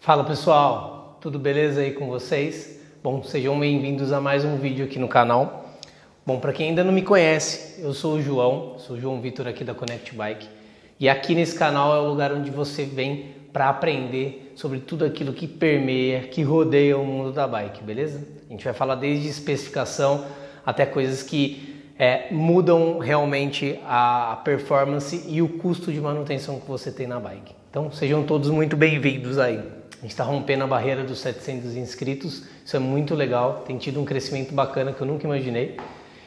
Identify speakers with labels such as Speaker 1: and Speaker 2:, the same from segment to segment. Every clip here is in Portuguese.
Speaker 1: Fala pessoal, tudo beleza aí com vocês? Bom, sejam bem-vindos a mais um vídeo aqui no canal. Bom, para quem ainda não me conhece, eu sou o João Vitor aqui da Connect Bike. E aqui nesse canal é o lugar onde você vem para aprender sobre tudo aquilo que permeia, que rodeia o mundo da bike, beleza? A gente vai falar desde especificação até coisas que mudam realmente a performance e o custo de manutenção que você tem na bike. Então sejam todos muito bem-vindos aí. A gente está rompendo a barreira dos 700 inscritos, isso é muito legal, tem tido um crescimento bacana que eu nunca imaginei.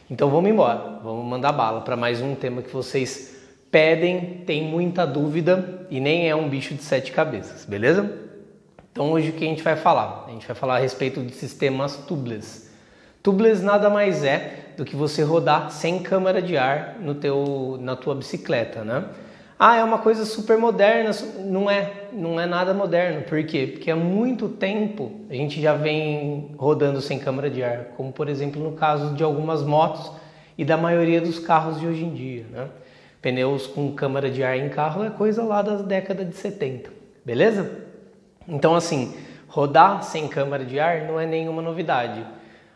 Speaker 1: Então vamos embora, vamos mandar bala para mais um tema que vocês pedem, tem muita dúvida e nem é um bicho de 7 cabeças, beleza? Então hoje o que a gente vai falar? A gente vai falar a respeito de sistemas tubeless. Tubeless nada mais é do que você rodar sem câmara de ar na tua bicicleta, né? Ah, é uma coisa super moderna, não é nada moderno. Por quê? Porque há muito tempo a gente já vem rodando sem câmara de ar, como por exemplo no caso de algumas motos e da maioria dos carros de hoje em dia, né? Pneus com câmara de ar em carro é coisa lá da década de 70, beleza? Então assim, rodar sem câmara de ar não é nenhuma novidade.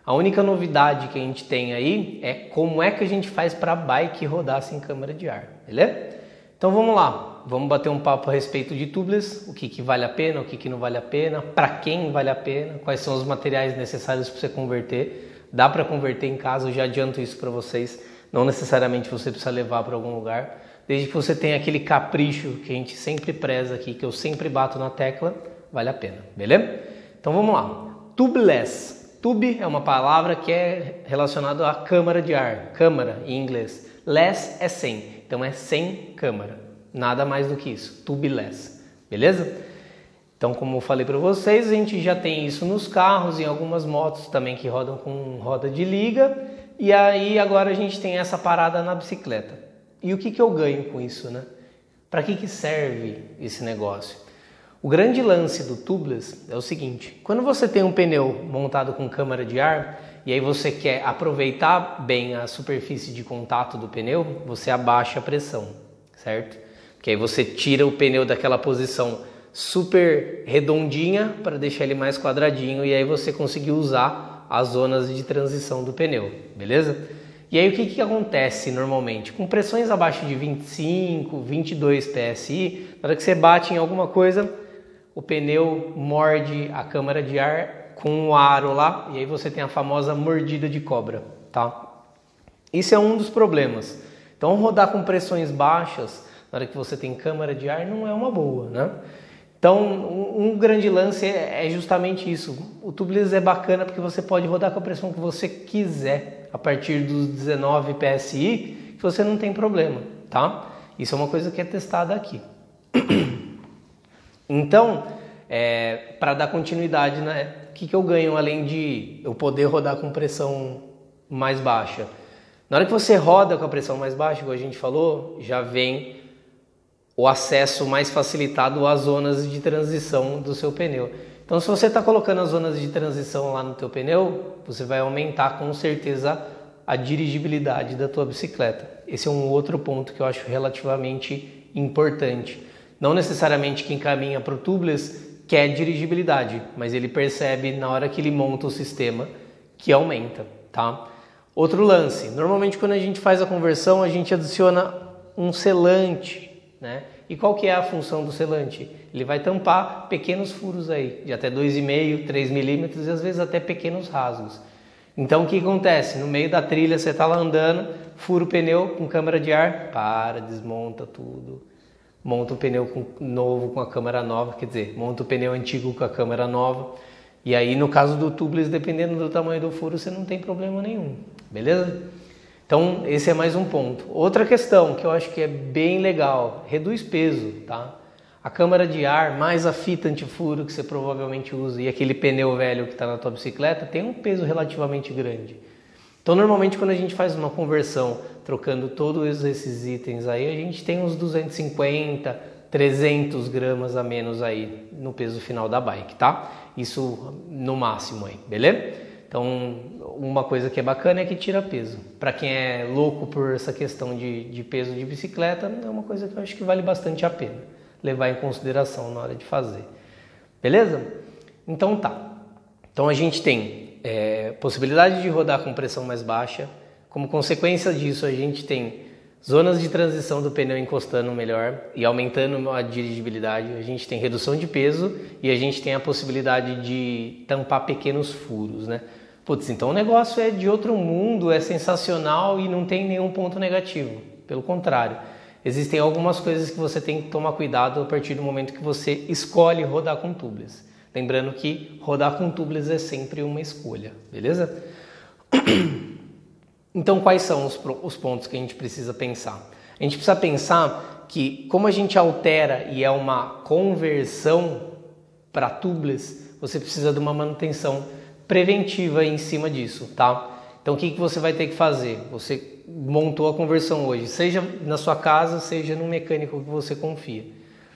Speaker 1: A única novidade que a gente tem aí é como é que a gente faz para a bike rodar sem câmara de ar, beleza? Então vamos lá, vamos bater um papo a respeito de tubeless, o que vale a pena, o que não vale a pena, para quem vale a pena, quais são os materiais necessários para você converter. Dá para converter em casa, eu já adianto isso para vocês, não necessariamente você precisa levar para algum lugar, desde que você tenha aquele capricho que a gente sempre preza aqui, que eu sempre bato na tecla, vale a pena, beleza? Então vamos lá, tubeless. Tube é uma palavra que é relacionada à câmara de ar, câmara em inglês. Less é sem, então é sem câmara, nada mais do que isso, tubeless, beleza? Então como eu falei para vocês, a gente já tem isso nos carros, em algumas motos também que rodam com roda de liga, e aí agora a gente tem essa parada na bicicleta. E o que eu ganho com isso, né? Para que serve esse negócio? O grande lance do tubeless é o seguinte, quando você tem um pneu montado com câmara de ar e aí você quer aproveitar bem a superfície de contato do pneu, você abaixa a pressão, certo? Porque aí você tira o pneu daquela posição super redondinha para deixar ele mais quadradinho e aí você conseguiu usar as zonas de transição do pneu, beleza? E aí o que acontece normalmente? Com pressões abaixo de 25, 22 PSI, na hora que você bate em alguma coisa, o pneu morde a câmara de ar com o aro lá e aí você tem a famosa mordida de cobra, tá? Isso é um dos problemas. Então rodar com pressões baixas na hora que você tem câmara de ar não é uma boa, né? Então um grande lance é justamente isso. O tubeless é bacana porque você pode rodar com a pressão que você quiser a partir dos 19 PSI, que você não tem problema, tá? Isso é uma coisa que é testada aqui. Então, para dar continuidade, né, o que eu ganho além de eu poder rodar com pressão mais baixa? Na hora que você roda com a pressão mais baixa, como a gente falou, já vem o acesso mais facilitado às zonas de transição do seu pneu. Então, se você está colocando as zonas de transição lá no teu pneu, você vai aumentar com certeza a dirigibilidade da tua bicicleta. Esse é um outro ponto que eu acho relativamente importante. Não necessariamente quem caminha para o tubeless quer dirigibilidade, mas ele percebe na hora que ele monta o sistema que aumenta, tá? Outro lance, normalmente quando a gente faz a conversão a gente adiciona um selante, né? E qual que é a função do selante? Ele vai tampar pequenos furos aí, de até 2,5, 3 milímetros e às vezes até pequenos rasgos. Então o que acontece? No meio da trilha você está lá andando, fura o pneu com câmara de ar, desmonta tudo. Monta o pneu novo com a câmera nova, quer dizer, monta o pneu antigo com a câmera nova. E aí no caso do tubeless, dependendo do tamanho do furo, você não tem problema nenhum, beleza? Então esse é mais um ponto. Outra questão que eu acho que é bem legal, reduz peso, tá? A câmara de ar mais a fita antifuro que você provavelmente usa e aquele pneu velho que está na tua bicicleta tem um peso relativamente grande. Então normalmente quando a gente faz uma conversão trocando todos esses itens aí, a gente tem uns 250, 300 gramas a menos aí no peso final da bike, tá? Isso no máximo aí, beleza? Então uma coisa que é bacana é que tira peso. Para quem é louco por essa questão de peso de bicicleta, é uma coisa que eu acho que vale bastante a pena levar em consideração na hora de fazer. Beleza? Então tá. Então a gente tem possibilidade de rodar com pressão mais baixa. Como consequência disso, a gente tem zonas de transição do pneu encostando melhor e aumentando a dirigibilidade. A gente tem redução de peso e a gente tem a possibilidade de tampar pequenos furos, né? Putz, então o negócio é de outro mundo, é sensacional e não tem nenhum ponto negativo. Pelo contrário, existem algumas coisas que você tem que tomar cuidado a partir do momento que você escolhe rodar com tubeless. Lembrando que rodar com tubeless é sempre uma escolha, beleza? Então, quais são os pontos que a gente precisa pensar? A gente precisa pensar que, como a gente altera e é uma conversão para tubeless, você precisa de uma manutenção preventiva em cima disso, tá? Então, o que você vai ter que fazer? Você montou a conversão hoje, seja na sua casa, seja no mecânico que você confia.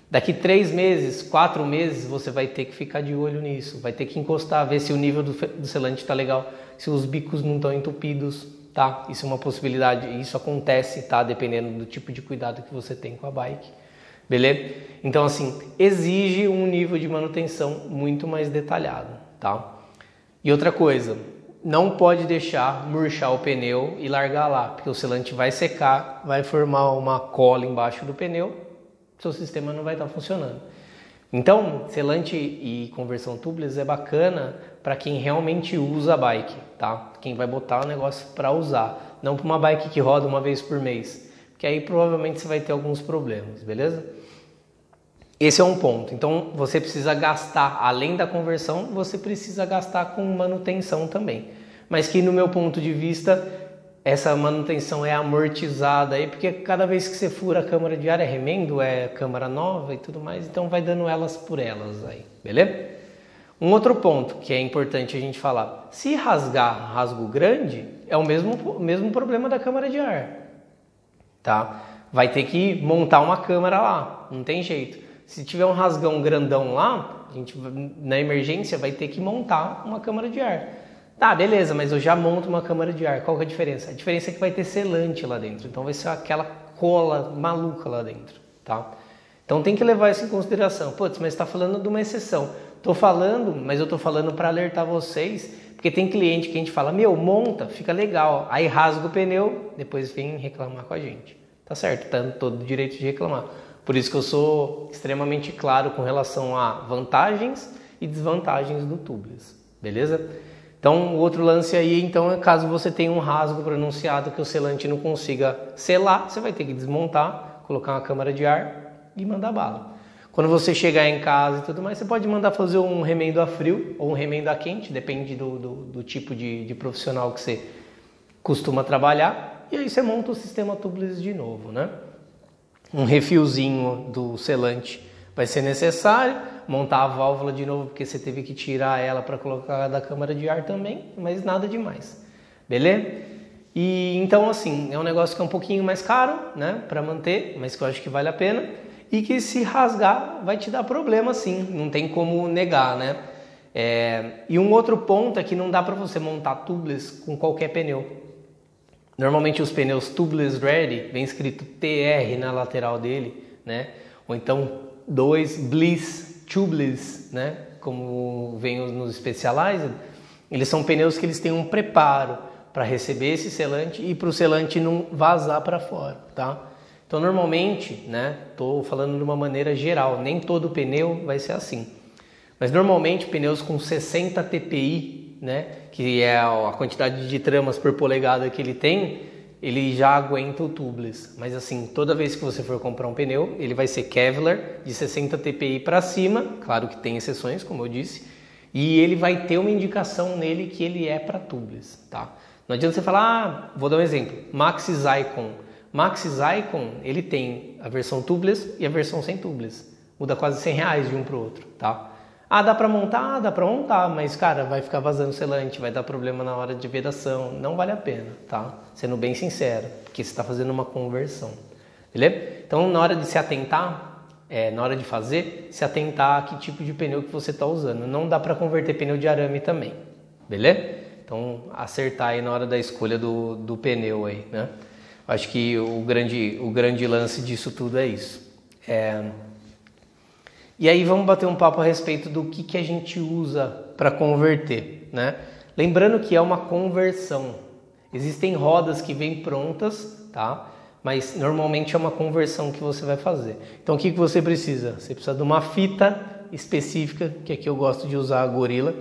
Speaker 1: Daqui 3 meses, 4 meses, você vai ter que ficar de olho nisso, vai ter que encostar, ver se o nível do selante está legal, se os bicos não estão entupidos, tá? Isso é uma possibilidade, isso acontece, tá? Dependendo do tipo de cuidado que você tem com a bike, beleza? Então, assim, exige um nível de manutenção muito mais detalhado, tá? E outra coisa, não pode deixar murchar o pneu e largar lá, porque o selante vai secar, vai formar uma cola embaixo do pneu, seu sistema não vai estar funcionando. Então, selante e conversão tubeless é bacana para quem realmente usa a bike, tá? Quem vai botar o negócio para usar, não para uma bike que roda uma vez por mês, porque aí provavelmente você vai ter alguns problemas, beleza? Esse é um ponto. Então, você precisa gastar, além da conversão, você precisa gastar com manutenção também. Mas que, no meu ponto de vista, essa manutenção é amortizada aí, porque cada vez que você fura a câmara de ar é remendo, é câmara nova e tudo mais, então vai dando elas por elas aí, beleza? Um outro ponto que é importante a gente falar, se rasgar rasgo grande, é o mesmo problema da câmara de ar, tá? Vai ter que montar uma câmara lá, não tem jeito. Se tiver um rasgão grandão lá, a gente na emergência vai ter que montar uma câmara de ar. Tá, beleza, mas eu já monto uma câmara de ar. Qual que é a diferença? A diferença é que vai ter selante lá dentro. Então vai ser aquela cola maluca lá dentro, tá? Então tem que levar isso em consideração. Putz, mas está falando de uma exceção. Tô falando, mas eu tô falando para alertar vocês, porque tem cliente que a gente fala, meu, monta, fica legal. Aí rasga o pneu, depois vem reclamar com a gente. Tá certo, tá todo o direito de reclamar. Por isso que eu sou extremamente claro com relação a vantagens e desvantagens do tubeless, beleza? Então, o outro lance aí, então, é caso você tenha um rasgo pronunciado que o selante não consiga selar, você vai ter que desmontar, colocar uma câmara de ar e mandar bala. Quando você chegar em casa e tudo mais, você pode mandar fazer um remendo a frio ou um remendo a quente, depende do tipo de profissional que você costuma trabalhar, e aí você monta o sistema tubeless de novo, né? Um refiozinho do selante vai ser necessário, montar a válvula de novo porque você teve que tirar ela para colocar da câmara de ar também, mas nada demais, beleza? E então assim, é um negócio que é um pouquinho mais caro, né, para manter, mas que eu acho que vale a pena e que se rasgar vai te dar problema sim, não tem como negar, né? E um outro ponto é que não dá para você montar tubeless com qualquer pneu. Normalmente os pneus tubeless ready, vem escrito TR na lateral dele, né? Ou então 2 Bliss tubeless, né? Como vem nos Specialized, eles são pneus que eles têm um preparo para receber esse selante e para o selante não vazar para fora, tá? Então normalmente, né? Tô falando de uma maneira geral, nem todo pneu vai ser assim. Mas normalmente pneus com 60 TPI, né, que é a quantidade de tramas por polegada que ele tem, ele já aguenta o tubeless. Mas assim, toda vez que você for comprar um pneu, ele vai ser Kevlar de 60 TPI para cima, claro que tem exceções, como eu disse, e ele vai ter uma indicação nele que ele é para tubeless, tá? Não adianta você falar, vou dar um exemplo, Maxxis Icon. Maxxis Icon, ele tem a versão tubeless e a versão sem tubeless. Muda quase R$100 de um para o outro, tá? Ah, dá para montar? Ah, dá para montar, mas cara, vai ficar vazando selante, vai dar problema na hora de vedação, não vale a pena, tá? Sendo bem sincero, porque você está fazendo uma conversão, beleza? Então, na hora de se atentar, na hora de fazer, se atentar a que tipo de pneu que você está usando. Não dá para converter pneu de arame também, beleza? Então, acertar aí na hora da escolha do pneu aí, né? Acho que o grande lance disso tudo é isso. E aí vamos bater um papo a respeito do que a gente usa para converter, né? Lembrando que é uma conversão. Existem rodas que vêm prontas, tá? Mas normalmente é uma conversão que você vai fazer. Então o que você precisa? Você precisa de uma fita específica, que aqui eu gosto de usar a Gorilla.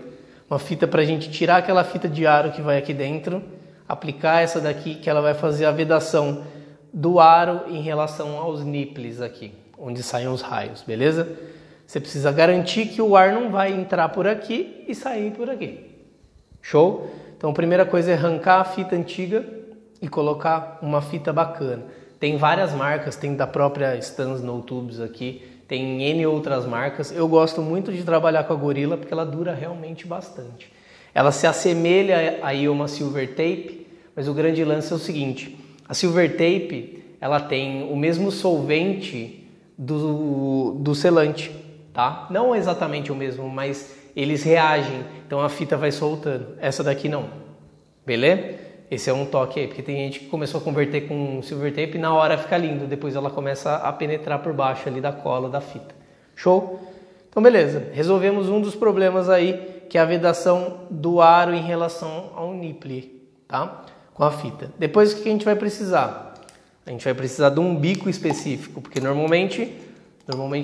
Speaker 1: Uma fita para a gente tirar aquela fita de aro que vai aqui dentro, aplicar essa daqui que ela vai fazer a vedação do aro em relação aos nipples aqui, onde saem os raios, beleza? Você precisa garantir que o ar não vai entrar por aqui e sair por aqui. Show? Então a primeira coisa é arrancar a fita antiga e colocar uma fita bacana. Tem várias marcas, tem da própria Stan Snow Tubes aqui, tem N outras marcas. Eu gosto muito de trabalhar com a Gorilla porque ela dura realmente bastante. Ela se assemelha a uma Silver Tape, mas o grande lance é o seguinte: a Silver Tape ela tem o mesmo solvente do selante, tá? Não exatamente o mesmo, mas eles reagem, então a fita vai soltando. Essa daqui não, beleza? Esse é um toque aí, porque tem gente que começou a converter com Silver Tape e na hora fica lindo, depois ela começa a penetrar por baixo ali da cola da fita. Show? Então beleza, resolvemos um dos problemas aí, que é a vedação do aro em relação ao nipple, tá? Com a fita. Depois o que a gente vai precisar? A gente vai precisar de um bico específico, porque normalmente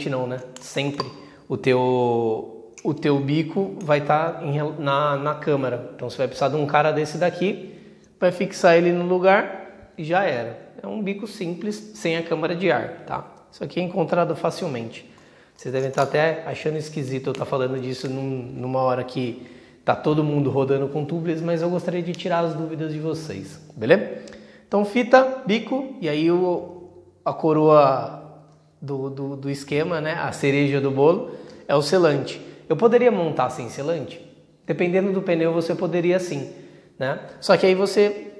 Speaker 1: não, né? Sempre o teu bico vai estar na câmara. Então você vai precisar de um cara desse daqui, vai fixar ele no lugar e já era. É um bico simples, sem a câmara de ar, tá? Isso aqui é encontrado facilmente. Vocês devem estar até achando esquisito eu estar falando disso numa hora que tá todo mundo rodando com tubeless, mas eu gostaria de tirar as dúvidas de vocês, beleza? Então fita, bico e aí a coroa do esquema, né? A cereja do bolo é o selante. Eu poderia montar sem selante? Dependendo do pneu você poderia sim, né? Só que aí você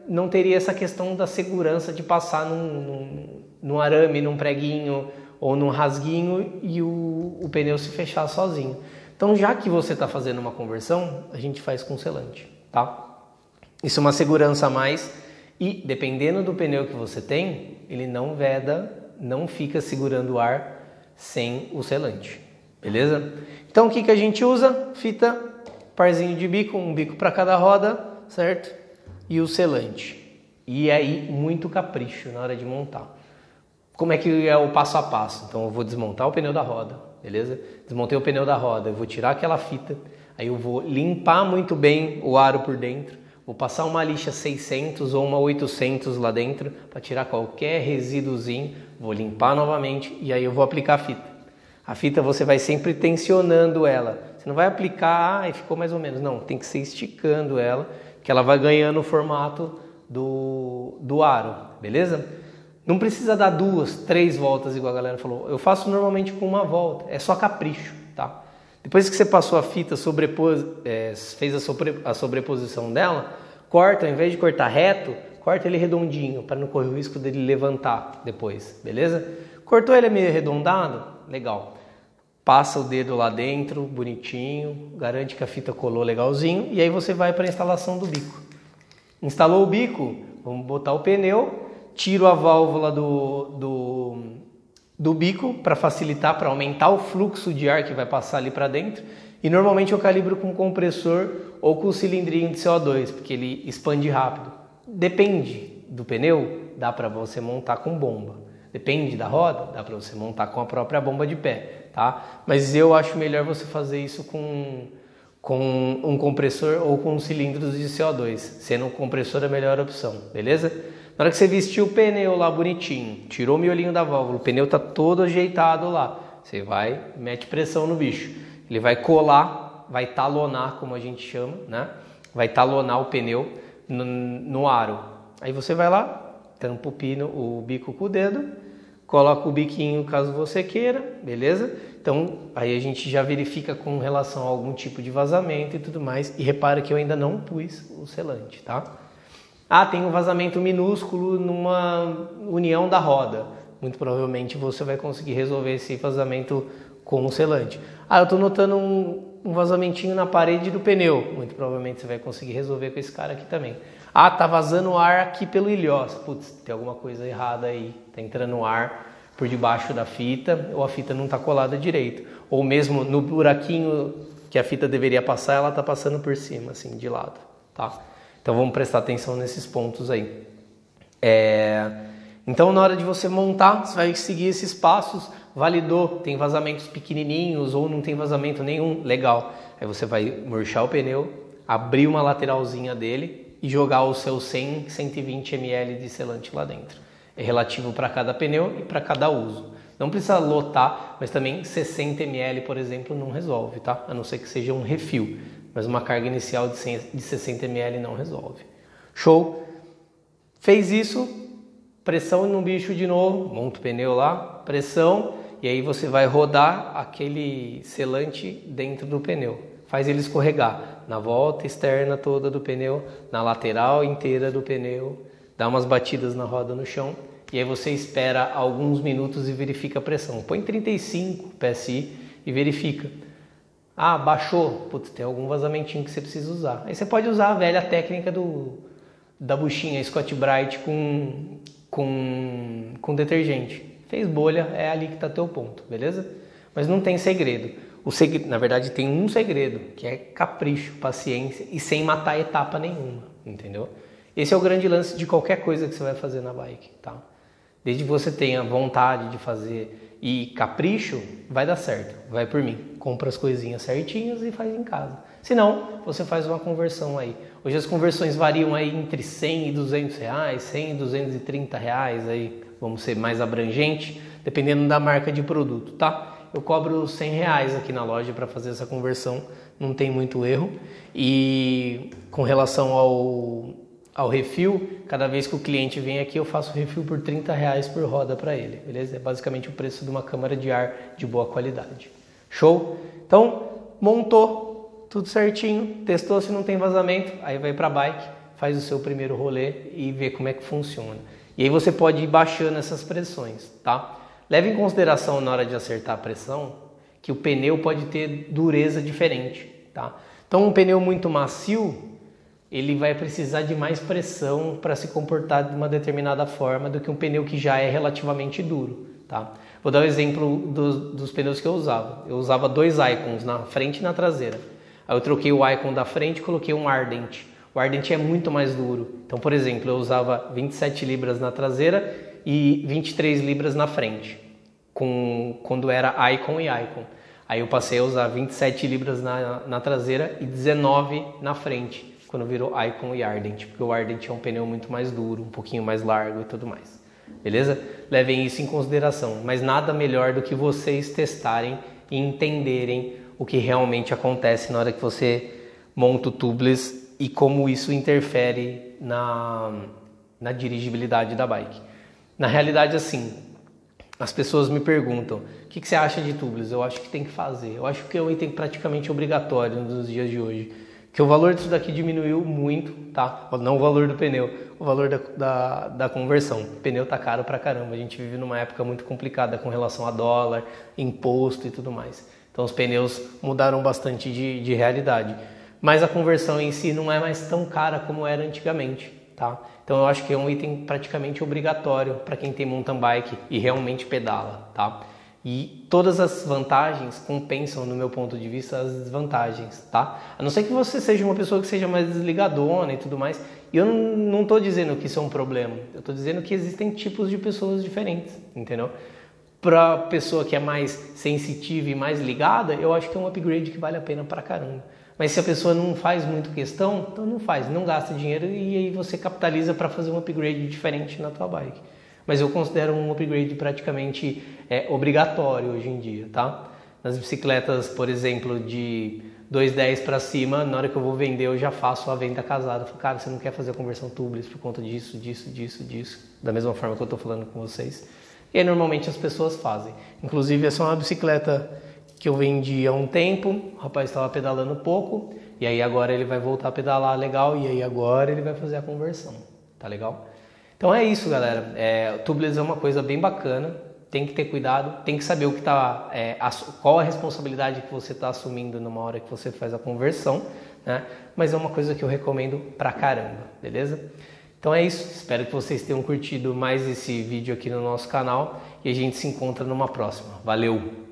Speaker 1: não teria essa questão da segurança de passar num arame, num preguinho ou num rasguinho e o pneu se fechar sozinho. Então já que você está fazendo uma conversão, a gente faz com selante, tá? Isso é uma segurança a mais e dependendo do pneu que você tem, ele não veda, não fica segurando o ar sem o selante, beleza? Então o que a gente usa? Fita, parzinho de bico, um bico para cada roda, certo? E o selante. E aí muito capricho na hora de montar. Como é que é o passo a passo? Então eu vou desmontar o pneu da roda, beleza? Desmontei o pneu da roda, eu vou tirar aquela fita, aí eu vou limpar muito bem o aro por dentro, vou passar uma lixa 600 ou uma 800 lá dentro para tirar qualquer resíduozinho, vou limpar novamente e aí eu vou aplicar a fita. A fita você vai sempre tensionando ela, você não vai aplicar e ficou mais ou menos, não, tem que ser esticando ela, que ela vai ganhando o formato do aro, beleza? Não precisa dar 2, 3 voltas igual a galera falou, eu faço normalmente com uma volta, é só capricho, tá? Depois que você passou a fita, fez a sobreposição dela, corta, ao invés de cortar reto, corta ele redondinho, para não correr o risco dele levantar depois, beleza? Cortou ele meio arredondado? Legal. Passa o dedo lá dentro, bonitinho, garante que a fita colou legalzinho, e aí você vai para a instalação do bico. Instalou o bico, vamos botar o pneu, tiro a válvula do bico para facilitar, para aumentar o fluxo de ar que vai passar ali para dentro. E normalmente eu calibro com compressor ou com cilindrinho de CO2, porque ele expande rápido. Depende do pneu, dá para você montar com bomba. Depende da roda, dá para você montar com a própria bomba de pé, tá? Mas eu acho melhor você fazer isso com um compressor ou com cilindros de CO2. Sendo um compressor a melhor opção, beleza? Na hora que você vestiu o pneu lá bonitinho, tirou o miolinho da válvula, o pneu tá todo ajeitado lá, você vai, mete pressão no bicho. Ele vai colar, vai talonar, como a gente chama, né? Vai talonar o pneu no aro. Aí você vai lá, tampa o bico com o dedo, coloca o biquinho caso você queira, beleza? Então aí a gente já verifica com relação a algum tipo de vazamento e tudo mais. E repara que eu ainda não pus o selante, tá? Ah, tem um vazamento minúsculo numa união da roda. Muito provavelmente você vai conseguir resolver esse vazamento com o selante. Ah, eu estou notando um vazamentinho na parede do pneu. Muito provavelmente você vai conseguir resolver com esse cara aqui também. Ah, tá vazando ar aqui pelo ilhós. Putz, tem alguma coisa errada aí. Tá entrando ar por debaixo da fita ou a fita não está colada direito. Ou mesmo no buraquinho que a fita deveria passar, ela está passando por cima, assim, de lado, tá? Então vamos prestar atenção nesses pontos aí. Então na hora de você montar, você vai seguir esses passos. Validou, tem vazamentos pequenininhos ou não tem vazamento nenhum, legal. Aí você vai murchar o pneu, abrir uma lateralzinha dele e jogar o seu 100, 120 ml de selante lá dentro. É relativo para cada pneu e para cada uso. Não precisa lotar, mas também 60 ml, por exemplo, não resolve, tá? A não ser que seja um refil, mas uma carga inicial de 60 ml não resolve. Show? Fez isso, pressão no bicho de novo, monta o pneu lá, pressão, e aí você vai rodar aquele selante dentro do pneu. Faz ele escorregar na volta externa toda do pneu, na lateral inteira do pneu, dá umas batidas na roda no chão, e aí você espera alguns minutos e verifica a pressão. Põe 35 PSI e verifica. Ah, baixou, putz, tem algum vazamentinho que você precisa usar. Aí você pode usar a velha técnica da buchinha Scott-Brite com detergente. Fez bolha, é ali que está teu ponto, beleza? Mas não tem segredo. Na verdade tem um segredo, que é capricho, paciência e sem matar etapa nenhuma, entendeu? Esse é o grande lance de qualquer coisa que você vai fazer na bike, tá? Desde que você tenha vontade de fazer e capricho, vai dar certo, vai por mim. Compra as coisinhas certinhas e faz em casa. Se não, você faz uma conversão aí. Hoje as conversões variam aí entre 100 e 200 reais, 100 e 230 reais aí. Vamos ser mais abrangente, dependendo da marca de produto, tá? Eu cobro 100 reais aqui na loja para fazer essa conversão, não tem muito erro. E com relação ao refil, cada vez que o cliente vem aqui eu faço refil por 30 reais por roda para ele, beleza? É basicamente o preço de uma câmara de ar de boa qualidade. Show? Então, montou tudo certinho, testou se não tem vazamento, aí vai para a bike, faz o seu primeiro rolê e vê como é que funciona. E aí você pode ir baixando essas pressões, tá? Leve em consideração na hora de acertar a pressão que o pneu pode ter dureza diferente, tá? Então um pneu muito macio, ele vai precisar de mais pressão para se comportar de uma determinada forma do que um pneu que já é relativamente duro, tá? Vou dar o exemplo dos pneus que eu usava. Eu usava 2 Icons na frente e na traseira. Aí eu troquei o Icon da frente e coloquei um Ardent. O Ardent é muito mais duro. Então, por exemplo, eu usava 27 libras na traseira e 23 libras na frente, quando era Icon e Icon. Aí eu passei a usar 27 libras na traseira e 19 na frente, quando virou Icon e Ardent, porque o Ardent é um pneu muito mais duro, um pouquinho mais largo e tudo mais. Beleza? Levem isso em consideração, mas nada melhor do que vocês testarem e entenderem o que realmente acontece na hora que você monta o tubeless e como isso interfere na dirigibilidade da bike. Na realidade, assim, as pessoas me perguntam, o que você acha de tubeless? Eu acho que tem que fazer. Eu acho que é um item praticamente obrigatório nos dias de hoje. Que o valor disso daqui diminuiu muito, tá? Não o valor do pneu, o valor da conversão. O pneu tá caro pra caramba. A gente vive numa época muito complicada com relação a dólar, imposto e tudo mais. Então os pneus mudaram bastante de realidade. Mas a conversão em si não é mais tão cara como era antigamente, tá? Então eu acho que é um item praticamente obrigatório para quem tem mountain bike e realmente pedala, tá? E todas as vantagens compensam, no meu ponto de vista, as desvantagens, tá? A não ser que você seja uma pessoa que seja mais desligadona e tudo mais. E eu não estou dizendo que isso é um problema. Eu estou dizendo que existem tipos de pessoas diferentes, entendeu? Para a pessoa que é mais sensitiva e mais ligada, eu acho que é um upgrade que vale a pena pra caramba. Mas se a pessoa não faz muito questão, então não faz, não gasta dinheiro e aí você capitaliza para fazer um upgrade diferente na tua bike. Mas eu considero um upgrade praticamente obrigatório hoje em dia, tá? Nas bicicletas, por exemplo, de 210 para cima, na hora que eu vou vender, eu já faço a venda casada. Eu falo, cara, você não quer fazer a conversão tubeless por conta disso, da mesma forma que eu estou falando com vocês. E aí, normalmente as pessoas fazem. Inclusive, essa é uma bicicleta que eu vendi há um tempo, o rapaz estava pedalando pouco, e aí agora ele vai voltar a pedalar legal, e aí agora ele vai fazer a conversão, tá legal? Então é isso, galera, o tubeless é uma coisa bem bacana, tem que ter cuidado, tem que saber o que qual a responsabilidade que você está assumindo numa hora que você faz a conversão, né? Mas é uma coisa que eu recomendo pra caramba, beleza? Então é isso, espero que vocês tenham curtido mais esse vídeo aqui no nosso canal e a gente se encontra numa próxima. Valeu!